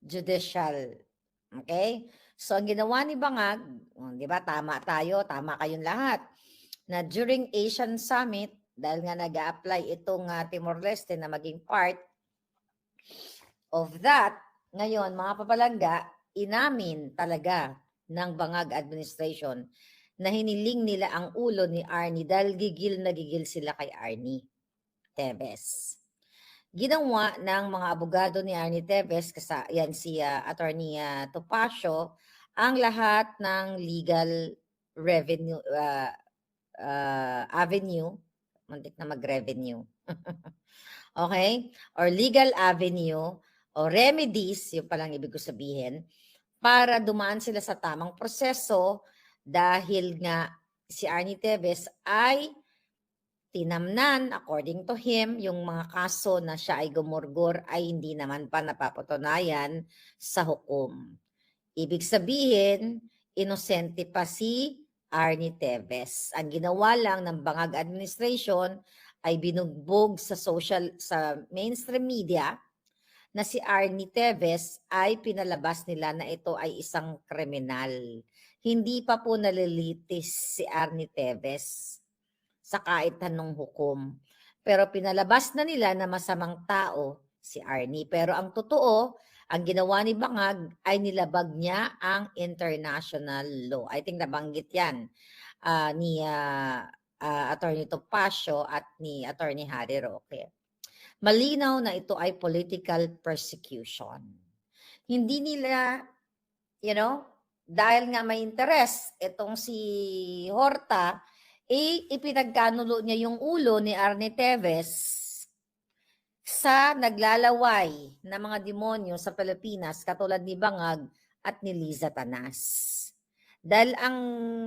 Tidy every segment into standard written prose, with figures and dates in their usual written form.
judicial. Okay? So, ang ginawa ni Bangag, di ba, tama tayo, tama kayong lahat, na during Asian Summit, dahil nga nag-a-apply itong Timor-Leste na maging part of that, ngayon, mga papalangga, inamin talaga ng Bangag administration na hiniling nila ang ulo ni Arnie dahil gigil na gigil sila kay Arnie Tevez. Ginawa ng mga abogado ni Arnie Tevez, yan si Attorney Topacio, ang lahat ng legal revenue avenue, muntik na mag-revenue, okay? Or legal avenue o remedies, yung palang ibig ko sabihin, para dumaan sila sa tamang proseso dahil nga si Arnie Tevez ay tinamnan, according to him, yung mga kaso na siya ay gumurgor ay hindi naman pa napapatunayan sa hukom. Ibig sabihin, inosente pa si Arnie Tevez. Ang ginawa lang ng Bangag administration ay binugbog sa mainstream media na si Arnie Tevez ay pinalabas nila na ito ay isang kriminal. Hindi pa po nalilitis si Arnie Tevez sa kahit anong hukom. Pero pinalabas na nila na masamang tao si Arnie. Pero ang totoo, ang ginawa ni Bangag ay nilabag niya ang international law. I think nabanggit yan ni Attorney Topacio at ni Attorney Harry Roque. Malinaw na ito ay political persecution. Hindi nila, dahil nga may interest, itong si Horta, ipinagkanulo niya yung ulo ni Arnie Tevez sa naglalaway na mga demonyo sa Pilipinas katulad ni Bangag at ni Liza Tanas. Dahil ang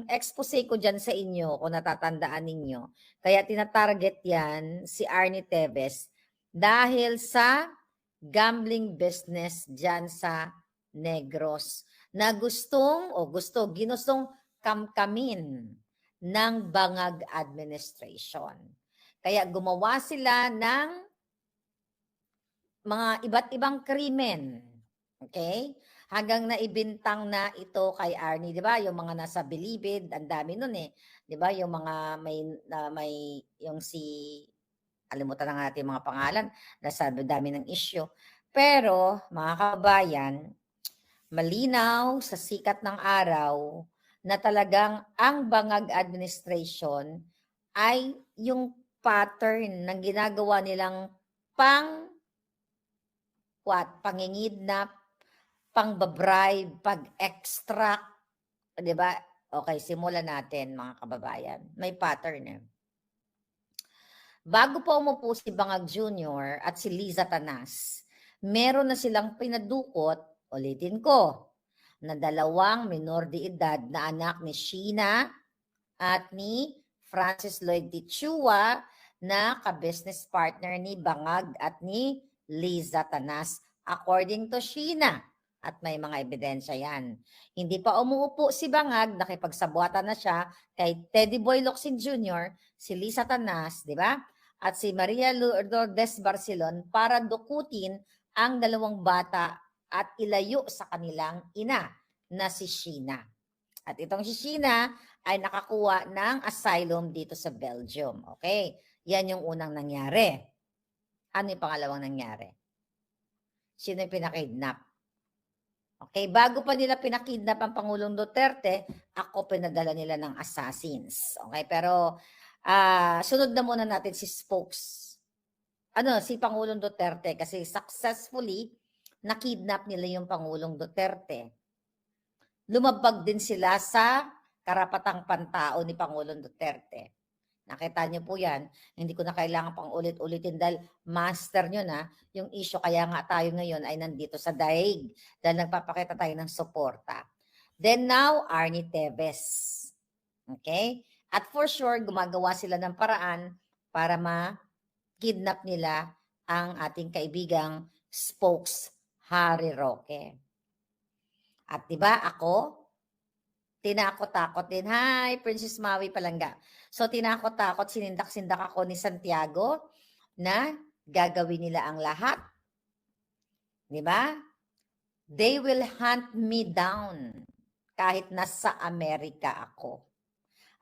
expose ko dyan sa inyo, kung natatandaan ninyo, kaya tinatarget yan si Arnie Tevez dahil sa gambling business dyan sa Negros na ginustong kamkamin ng Bangag administration. Kaya gumawa sila ng mga iba't ibang krimen. Okay? Hanggang naibintang na ito kay Arnie, 'di ba? Yung mga nasa Bilibid, ang dami nun eh. 'Di ba? Yung mga may yung si alimutan na natin mga pangalan, nasa dami ng issue. Pero mga kabayan, malinaw sa sikat ng araw na talagang ang Bangag administration ay yung pattern ng ginagawa nilang pangingidnap, pangbabribe, pag-extract, 'di ba? Okay, simulan natin mga kababayan. May pattern eh. Bago pa umupo si Bangag Jr. at si Liza Tanas, meron na silang pinadukot, ulitin ko, na 2 minor de edad na anak ni Sheena at ni Francis Lloyd Tichua na ka-business partner ni Bangag at ni Liza Tanas, according to Sheena. At may mga ebidensya yan. Hindi pa umuupo si Bangag, nakipagsabuatan na siya kay Teddy Boy Locsin Jr., si Liza Tanas, di ba? At si Maria Lourdes Barcelon para dukutin ang 2 bata at ilayo sa kanilang ina na si Sheena. At itong si Sheena ay nakakuha ng asylum dito sa Belgium. Okay? Yan yung unang nangyari. Ano yung pangalawang nangyari? Sino yung pinakidnap? Okay, bago pa nila pinakidnap ang Pangulong Duterte, ako pinadala nila ng assassins. Okay, pero sunod na muna natin si si Pangulong Duterte kasi successfully nakidnap nila yung Pangulong Duterte. Lumabag din sila sa karapatang pantao ni Pangulong Duterte. Nakita niyo po yan. Hindi ko na kailangan pang ulit-ulitin dahil master nyo na yung issue. Kaya nga tayo ngayon ay nandito sa daig dahil nagpapakita tayo ng suporta. Then now, Arnie Tevez. Okay? At for sure, gumagawa sila ng paraan para ma-kidnap nila ang ating kaibigang spokes Harry Roque. At diba ako, tinakot-takot din. Hi, Princess Maui Palangga. So, tinakot-takot, sinindak-sindak ako ni Santiago na gagawin nila ang lahat. Diba? They will hunt me down kahit nasa Amerika ako.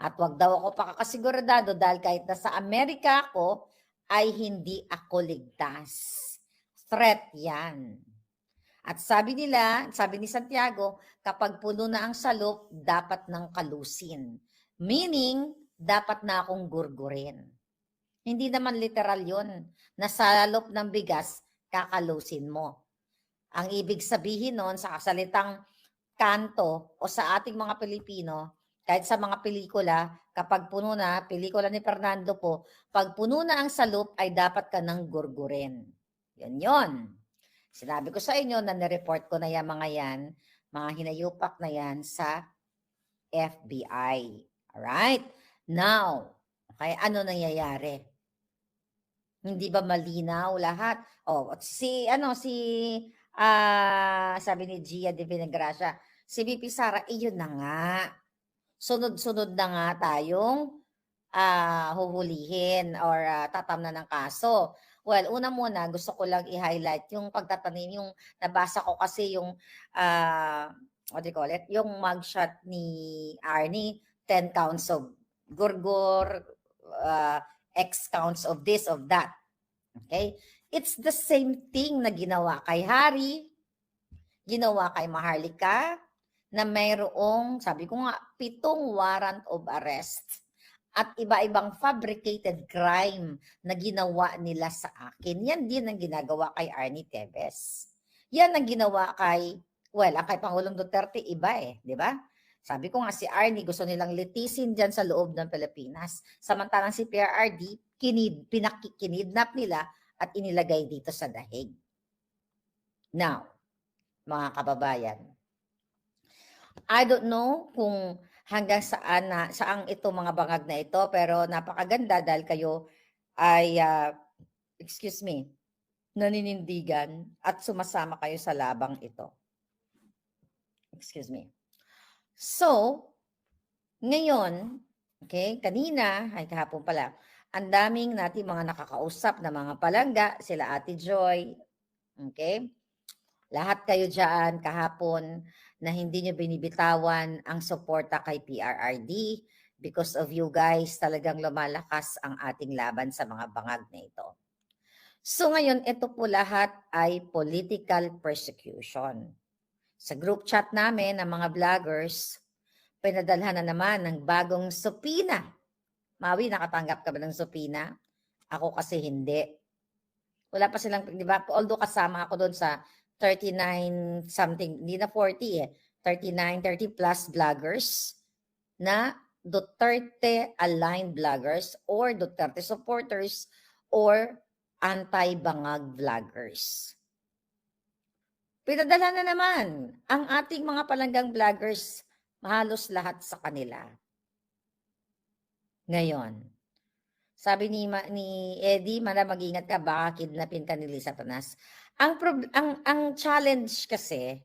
At wag daw ako pakakasiguradado dahil kahit nasa Amerika ako, ay hindi ako ligtas. Threat yan. At sabi nila, sabi ni Santiago, kapag puno na ang salop, dapat nang kalusin. Meaning, dapat na akong gurgurin. Hindi naman literal yun. Na salop ng bigas, kakalusin mo. Ang ibig sabihin nun sa kasalitang kanto o sa ating mga Pilipino, kahit sa mga pelikula, kapag puno na, pelikula ni Fernando po, pag puno na ang salop ay dapat ka nang gurgurin. Yun. Sinabi ko sa inyo na nireport ko na yan mga hinayupak na yan sa FBI. Alright? Now, okay, ano nangyayari? Hindi ba malinaw lahat? Sabi ni Gia de Vinagracia, si VP Sara, iyon na nga. Sunod-sunod na nga tayong huhulihin or tatamnan ng kaso. Well, una muna, gusto ko lang i-highlight yung pagtatanim, yung nabasa ko kasi yung, what do you call it? Yung mugshot ni Arnie, 10 counts of gurgur, X counts of this, of that. Okay? It's the same thing na ginawa kay Harry, ginawa kay Maharlika, na mayroong, sabi ko nga, 7 warrant of arrest at iba-ibang fabricated crime na ginawa nila sa akin. Yan din ang ginagawa kay Arnie Tevez. Yan ang ginawa kay Pangulong Duterte, iba di ba? Sabi ko nga si Arnie, gusto nilang litisin dyan sa loob ng Pilipinas. Samantalang si PRRD, kinidnap nila at inilagay dito sa dahig. Now, mga kababayan, I don't know kung hanggang saan ito mga bangag na ito, pero napakaganda dahil kayo ay, naninindigan at sumasama kayo sa labang ito. So, ngayon, okay, kahapon pala, ang daming nating mga nakakausap na mga palangga, sila Ate Joy, okay? Lahat kayo dyan kahapon na hindi nyo binibitawan ang suporta kay PRRD. Because of you guys, talagang lumalakas ang ating laban sa mga bangag na ito. So ngayon, ito po lahat ay political persecution. Sa group chat namin ng mga vloggers, pinadalhan na naman ng bagong subpoena. Maui, nakatanggap ka ba ng subpoena? Ako kasi hindi. Wala pa silang, di ba? Although kasama ako doon sa 39 something, hindi na 40 39, 30 plus vloggers na Duterte-aligned vloggers or Duterte supporters or anti-bangag vloggers. Pinadala na naman ang ating mga palanggang vloggers, halos lahat sa kanila. Ngayon, sabi ni Eddie, mag-ingat ka, baka kidnapin ka ni Liza Tanas. Ang challenge kasi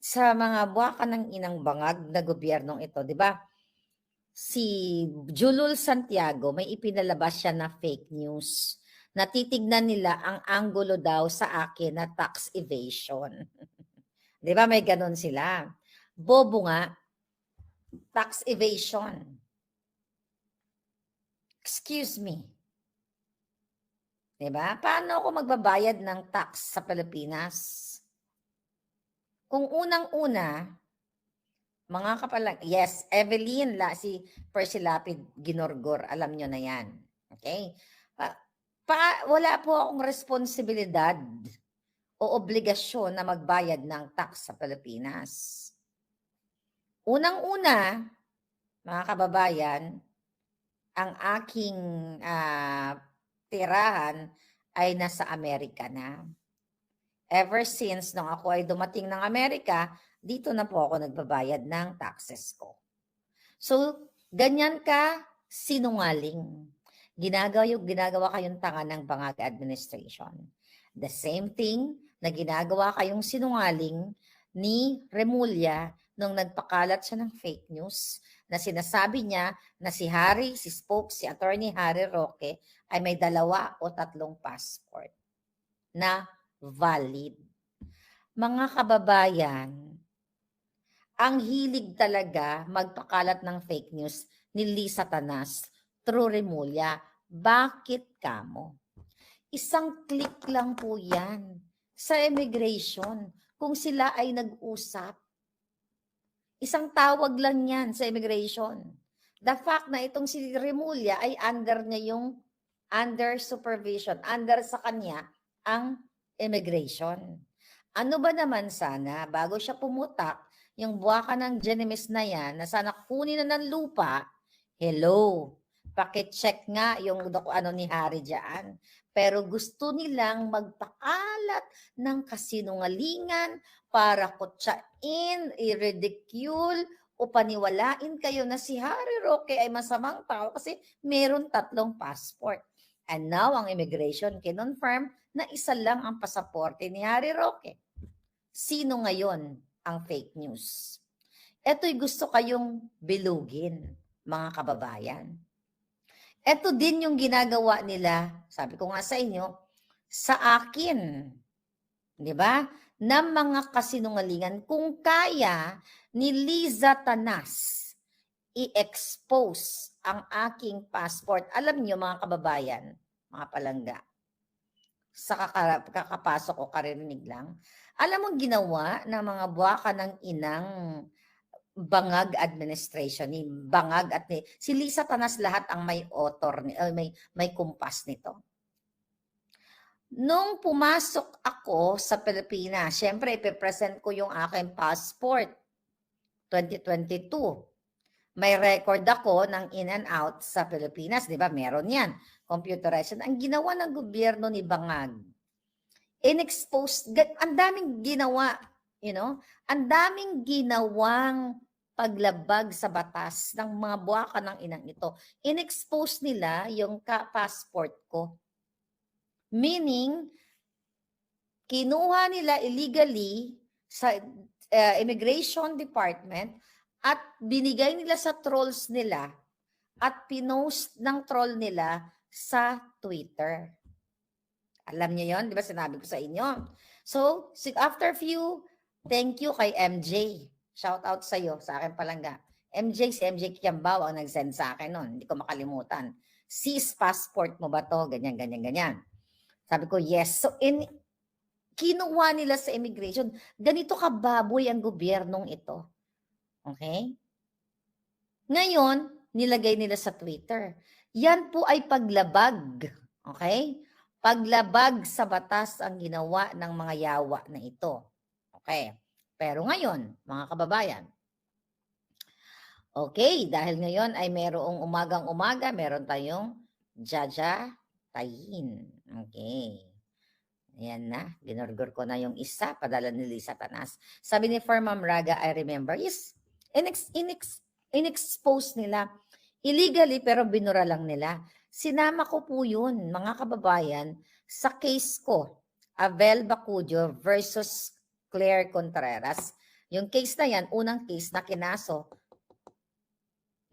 sa mga buwaka ng inang bangag na gobyernong ito, di ba? Si Julul Santiago, may ipinalabas siya na fake news. Natitignan nila ang anggulo daw sa akin na tax evasion. Di ba may ganon sila? Bobo nga, tax evasion. Excuse me. Diba? Paano ako magbabayad ng tax sa Pilipinas? Kung unang-una, mga kapalang, yes, Evelyn, si Percy Lapid Ginorgor, alam nyo na yan. Okay? Wala po akong responsibilidad o obligasyon na magbayad ng tax sa Pilipinas. Unang-una, mga kababayan, ang aking tirahan ay nasa Amerika na. Ever since nung ako ay dumating ng Amerika, dito na po ako nagbabayad ng taxes ko. So, ganyan ka sinungaling. Ginagawa kayong tanga ng bangag administration. The same thing na ginagawa kayong sinungaling ni Remulla nung nagpakalat siya ng fake news na sinasabi niya na si Attorney Harry Roque ay may 2 o 3 passport na valid. Mga kababayan, ang hilig talaga magpakalat ng fake news ni Lisa Tanas through Remulla. Bakit kamo? Isang click lang po yan sa immigration kung sila ay nag-usap. Isang tawag lang yan sa immigration. The fact na itong si Remulla ay under supervision, under sa kanya ang immigration. Ano ba naman sana, bago siya pumutak, yung buwaka ng Genemis na yan, na sana kunin na ng lupa, hello, pakicheck nga yung ano ni Hari dyan. Pero gusto nilang magpakalat ng kasinungalingan para kutsain, i-ridicule, o paniwalain kayo na si Harry Roque ay masamang tao kasi meron 3 passport. And now, ang immigration kinonfirm na isa lang ang pasaporte ni Harry Roque. Sino ngayon ang fake news? Ito'y gusto kayong bilugin, mga kababayan. Ito din yung ginagawa nila, sabi ko nga sa inyo, sa akin. Di ba? Ng mga kasinungalingan. Kung kaya ni Liza Tanas i-expose ang aking passport, alam niyo mga kababayan, mga palangga, sa kakapasok o karirinig lang, alam mo ginawa ng mga buwaka ng inang Bangag administration ni Bangag at ni si Lisa Tanas lahat ang may author ni may kumpas nito. Nung pumasok ako sa Pilipinas, syempre ipe-present ko yung aking passport 2022. May record ako ng in and out sa Pilipinas, 'di ba? Meron 'yan. Computerized. Ang ginawa ng gobyerno ni Bangag, in-expose, ang daming ginawa, ang daming ginawang paglabag sa batas ng mga buwaka ng inang ito. In-expose nila yung passport ko. Meaning, kinuha nila illegally sa Immigration Department at binigay nila sa trolls nila at pinost ng troll nila sa Twitter. Alam niyo yon, di ba sinabi ko sa inyo? So, after few, thank you kay MJ. Shout out sa iyo, sa akin palangga. Si MJ Kiambao ang nag-send sa akin noon, hindi ko makalimutan. Sis, passport mo ba to? Ganyan, ganyan, ganyan. Sabi ko, yes. So, kinuha nila sa immigration. Ganito kababoy ang gobyernong ito. Okay? Ngayon, nilagay nila sa Twitter. Yan po ay paglabag. Okay? Paglabag sa batas ang ginawa ng mga yawa na ito. Okay? Pero ngayon, mga kababayan, okay, dahil ngayon ay merong umagang-umaga, meron tayong Jaja Tayin. Okay. Ayan na, ginorgor ko na yung isa, padala ni Lisa Tanas. Sabi ni Ma'am Raga, I remember, is in-expose nila. Illegally, pero binura lang nila. Sinama ko po yun, mga kababayan, sa case ko, Abel Bacudio versus Claire Contreras. Yung case na yan, unang case na kinaso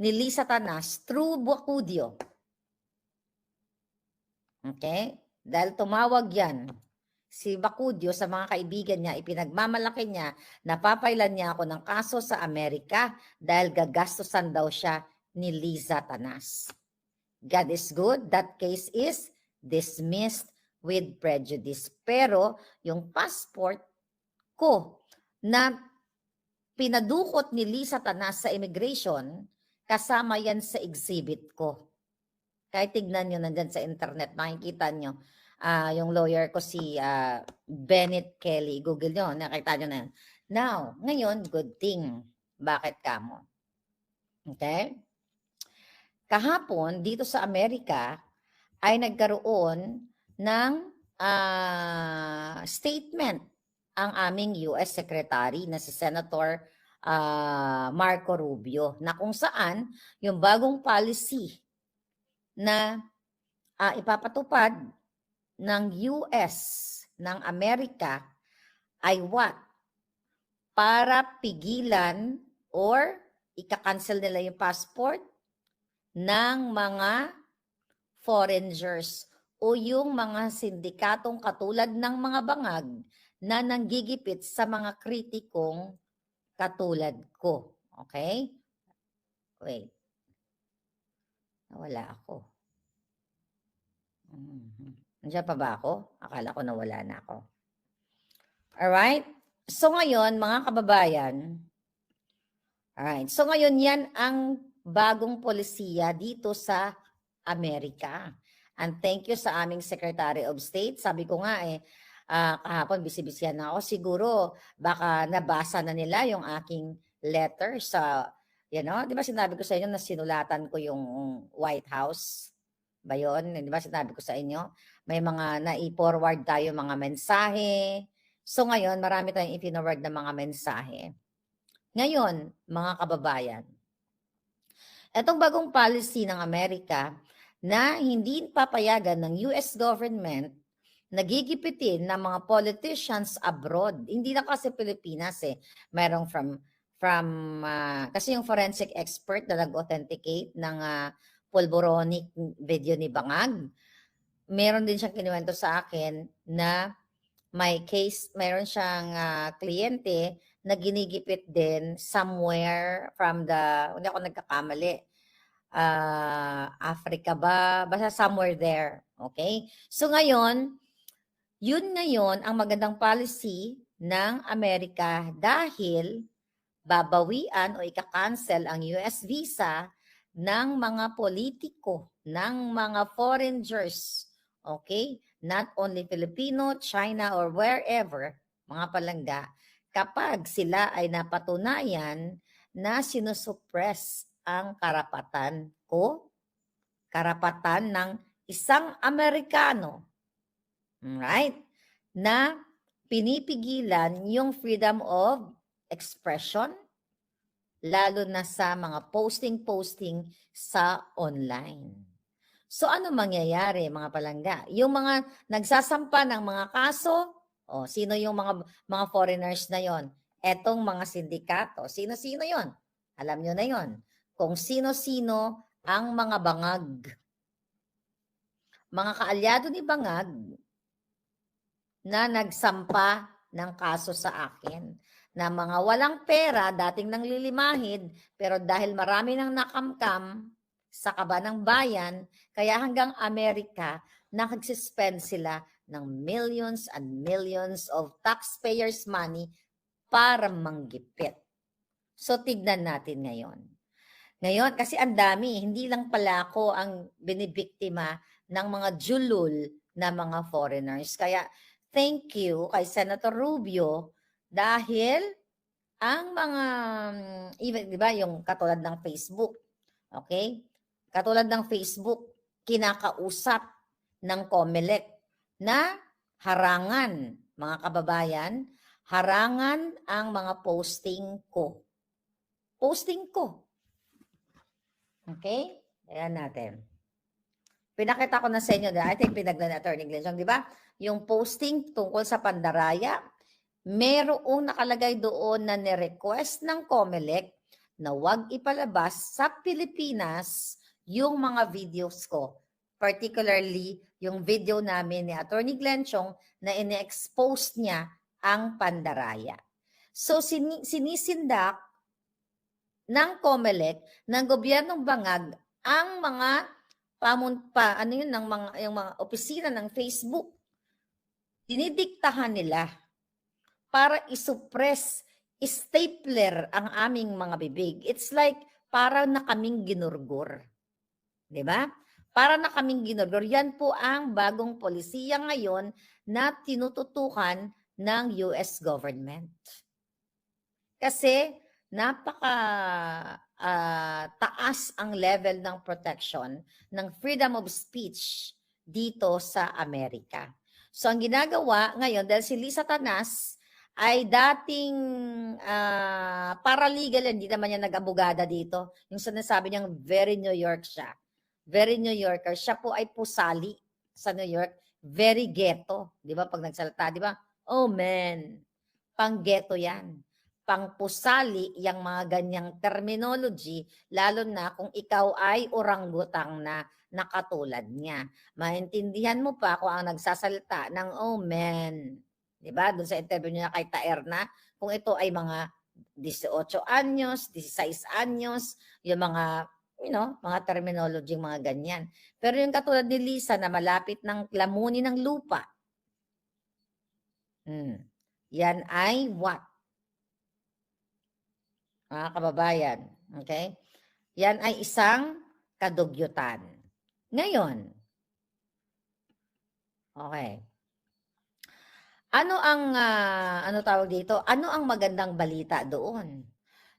ni Lisa Tanas through Bacudio. Okay? Dahil tumawag yan, si Bacudio sa mga kaibigan niya, ipinagmamalaki niya, napapailan niya ako ng kaso sa Amerika dahil gagastusan daw siya ni Liza Tanas. God is good. That case is dismissed with prejudice. Pero yung passport ko na pinadukot ni Liza Tanas sa immigration, kasama yan sa exhibit ko. Kahit tignan nyo nandyan sa internet, makikita nyo. Yung lawyer ko si Bennett Kelly. Google nyo, nakita nyo na yan. Now, ngayon, good thing. Bakit kamo? Okay? Kahapon, dito sa Amerika, ay nagkaroon ng statement ang aming US Secretary na si Senator Marco Rubio, na kung saan yung bagong policy na ipapatupad ng US, ng Amerika, ay what? Para pigilan or ika-cancel nila yung passport ng mga foreigners o yung mga sindikatong katulad ng mga bangag na nanggigipit sa mga kritikong katulad ko. Okay? Wait. Nawala ako. Nandiyan pa ba ako? Akala ko nawala na ako. Alright? So ngayon, mga kababayan, alright. So ngayon, yan ang bagong polisiya dito sa Amerika. And thank you sa aming Secretary of State. Sabi ko nga kahapon bisibisihan na ako. Siguro baka nabasa na nila yung aking letter sa, di ba sinabi ko sa inyo na sinulatan ko yung White House? Ba yun? Di ba sinabi ko sa inyo? May mga nai-forward tayo mga mensahe. So ngayon, marami tayong i-forward na mga mensahe. Ngayon, mga kababayan, itong bagong policy ng Amerika na hindi papayagan ng US government nagigipitin ng mga politicians abroad. Hindi na kasi Pilipinas Mayroong kasi yung forensic expert na nag-authenticate ng pulboronic video ni Bangag, meron din siyang kinuwento sa akin na may case, mayroon siyang kliyente na ginigipit din somewhere from hindi ako nagkakamali, Africa ba? Basta somewhere there. Okay? So ngayon, yun ngayon ang magandang policy ng Amerika dahil babawian o ika-cancel ang US visa ng mga politiko, ng mga foreigners. Okay? Not only Filipino, China, or wherever, mga palangga, kapag sila ay napatunayan na sinusuppress ang karapatan ng isang Amerikano, right? Na pinipigilan yung freedom of expression, lalo na sa mga posting sa online. So ano mangyayari mga palangga? Yung mga nagsasampa ng mga kaso, sino yung mga foreigners na yon? Etong mga sindikato, sino-sino yon? Alam nyo na yon. Kung sino-sino ang mga bangag. Mga kaalyado ni Bangag na nagsampa ng kaso sa akin. Na mga walang pera, dating nanglilimahid, pero dahil marami nang nakamkam sa kaba ng bayan, kaya hanggang Amerika, nag-suspend sila ng millions and millions of taxpayers' money para manggipit. So, tignan natin ngayon. Ngayon, kasi ang dami, hindi lang pala ako ang binibiktima ng mga julul na mga foreigners. Kaya, thank you kay Senator Rubio dahil ang mga, even, di ba, yung katulad ng Facebook, okay? Katulad ng Facebook, kinakausap ng COMELEC na harangan, mga kababayan, harangan ang mga posting ko. Posting ko. Okay? Ayan natin. Pinakita ko na sa inyo, I think pinaglan na Attorney Glenn, di ba? Yung posting tungkol sa pandaraya, merong nakalagay doon na ni-request ng COMELEC na huwag ipalabas sa Pilipinas yung mga videos ko. Particularly, yung video namin ni Attorney Glenn Chong na ine-expose niya ang pandaraya. So, sinisindak ng COMELEC, ng gobyernong Bangag, ang mga yung mga opisina ng Facebook. Dinidiktahan nila para isuppress, stapler ang aming mga bibig. It's like para na kaming ginurgur. 'Di ba? Para na kaming ginurgur. Yan po ang bagong polisiya ngayon na tinututukan ng US government. Kasi napaka taas ang level ng protection ng freedom of speech dito sa Amerika. So ang ginagawa ngayon, dahil si Liza Tanas ay dating paralegal, hindi naman niya nag-abogada dito. Yung sinasabi niyang very New York siya. Very New Yorker. Siya po ay pusali sa New York. Very ghetto. Di ba? Pag nagsalita, di ba? Oh man, pang ghetto yan. Pang pusali, yung mga ganyang terminology, lalo na kung ikaw ay orangutang na nakatulad niya. Maintindihan mo pa kung ang nagsasalita ng oh man. Di ba? Doon sa interview niya kay Taerna, kung ito ay mga 18 anyos, 16 anyos, yung mga, mga terminology, mga ganyan. Pero yung katulad ni Lisa na malapit ng lamunin ng lupa, yan ay what? Mga kababayan, okay? Yan ay isang kadugyutan. Ngayon, okay. Ano ang, ano tawag dito? Ano ang magandang balita doon?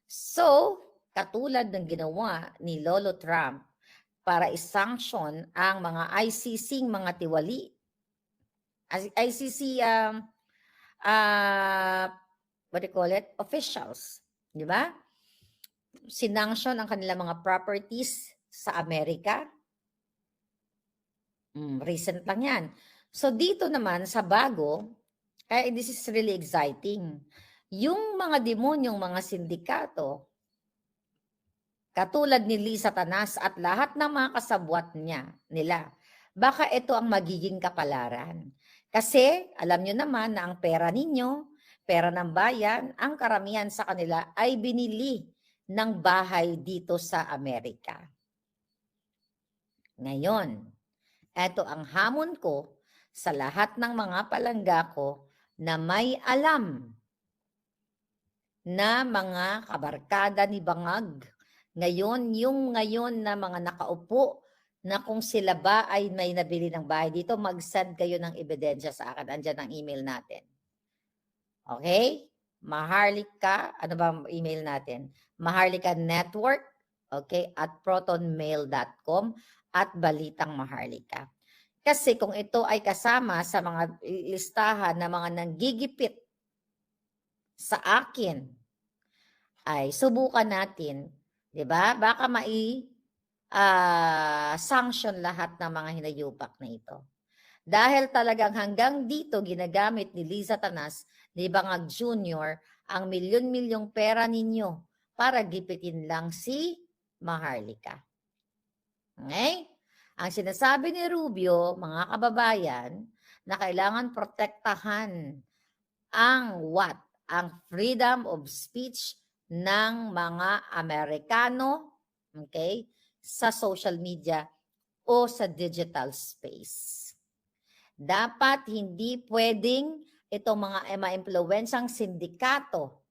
So, katulad ng ginawa ni Lolo Trump para isanction ang mga ICC mga tiwali. ICC, what do you call it? Officials. Di ba? Sinanction ang kanilang mga properties sa Amerika. Recent lang yan. So, dito naman sa bago, kaya this is really exciting. Yung mga demonyong mga sindikato, katulad ni Lisa Tanas at lahat ng mga kasabwat nila, baka ito ang magiging kapalaran. Kasi alam nyo naman na ang pera ninyo, pera ng bayan, ang karamihan sa kanila ay binili ng bahay dito sa Amerika. Ngayon, ito ang hamon ko sa lahat ng mga palangga ko na may alam na mga kabarkada ni Bangag. Ngayon na mga nakaupo na kung sila ba ay may nabili ng bahay dito, mag-send kayo ng ebidensya sa akin. Andyan ang email natin. Okay? Maharlika, ano ba ang email natin? Maharlika Network, okay, at protonmail.com at Balitang Maharlika. Kasi kung ito ay kasama sa mga listahan na mga nanggigipit sa akin, ay subukan natin, 'di ba? Baka sanction lahat ng mga hinayupak na ito. Dahil talagang hanggang dito ginagamit ni Liza Tanas, ni Bangag Jr. ang milyon-milyong pera ninyo para gipitin lang si Maharlika. Okay? Ang sinasabi ni Rubio, mga kababayan, na kailangan protektahan ang what? Ang freedom of speech ng mga Amerikano, okay, sa social media o sa digital space. Dapat hindi pwedeng itong mga ma-impluwensang sindikato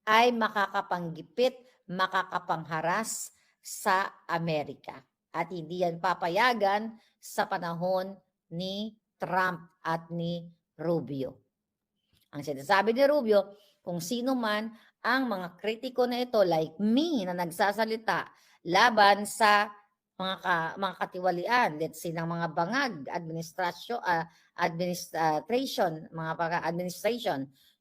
ay makakapanggipit, makakapangharas sa Amerika. At hindi yan papayagan sa panahon ni Trump at ni Rubio. Ang sinasabi ni Rubio, kung sino man ang mga kritiko na ito like me na nagsasalita laban sa mga katiwalian, let's say ng mga bangag, administration.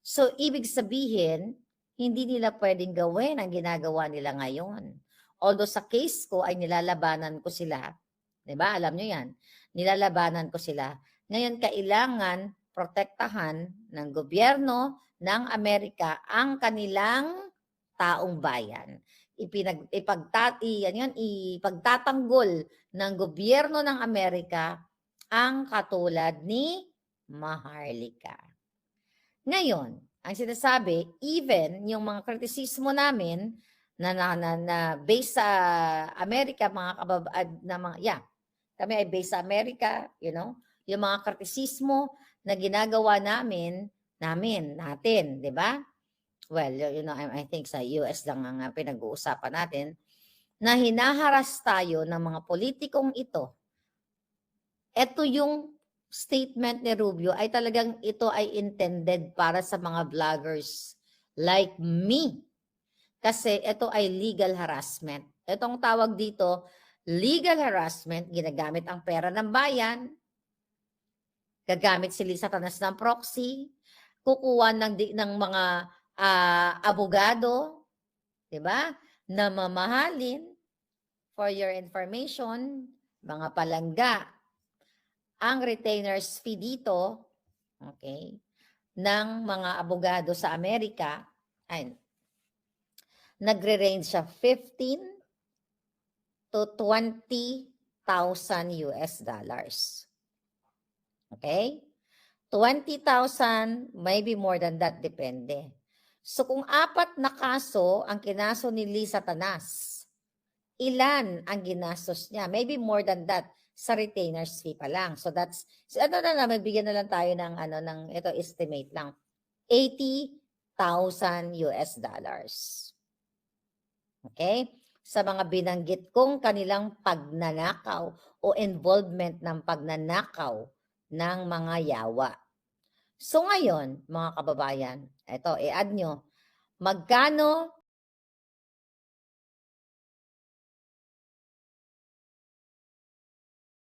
So, ibig sabihin, hindi nila pwedeng gawin ang ginagawa nila ngayon. Although sa case ko ay nilalabanan ko sila. 'Di ba? Alam nyo yan. Nilalabanan ko sila. Ngayon, kailangan protektahan ng gobyerno ng Amerika ang kanilang taong bayan. Ipagtatanggol ng gobyerno ng Amerika ang katulad ni Maharlika. Ngayon, ang sinasabi, even yung mga kritisismo namin, na based sa Amerika, kami ay based sa Amerika, yung mga kritisismo na ginagawa natin, di ba? Well, I think sa US lang ang pinag-uusapan natin, na hinaharas tayo ng mga politikong ito. Ito yung statement ni Rubio ay talagang ito ay intended para sa mga vloggers like me. Kasi ito ay legal harassment. Itong tawag dito, legal harassment, ginagamit ang pera ng bayan, gagamit si Lisa Tanas ng proxy, kukuha ng mga abogado, 'di ba? Na mamahalin, for your information, mga palangga, ang retainers fee dito, okay, ng mga abogado sa Amerika ay nagre-range siya 15 to 20,000 US dollars. Okay? 20,000, maybe more than that, depende. So kung 4 na kaso ang kinaso ni Liza Tanas, ilan ang ginastos niya? Maybe more than that sa retainer's fee pa lang. So that's, so ano na lang, magbigyan na lang tayo ng ito estimate lang. 80,000 US dollars. Okay? Sa mga binanggit kong kanilang pagnanakaw o involvement ng pagnanakaw ng mga yawa. So ngayon, mga kababayan, ito, i-add nyo, magkano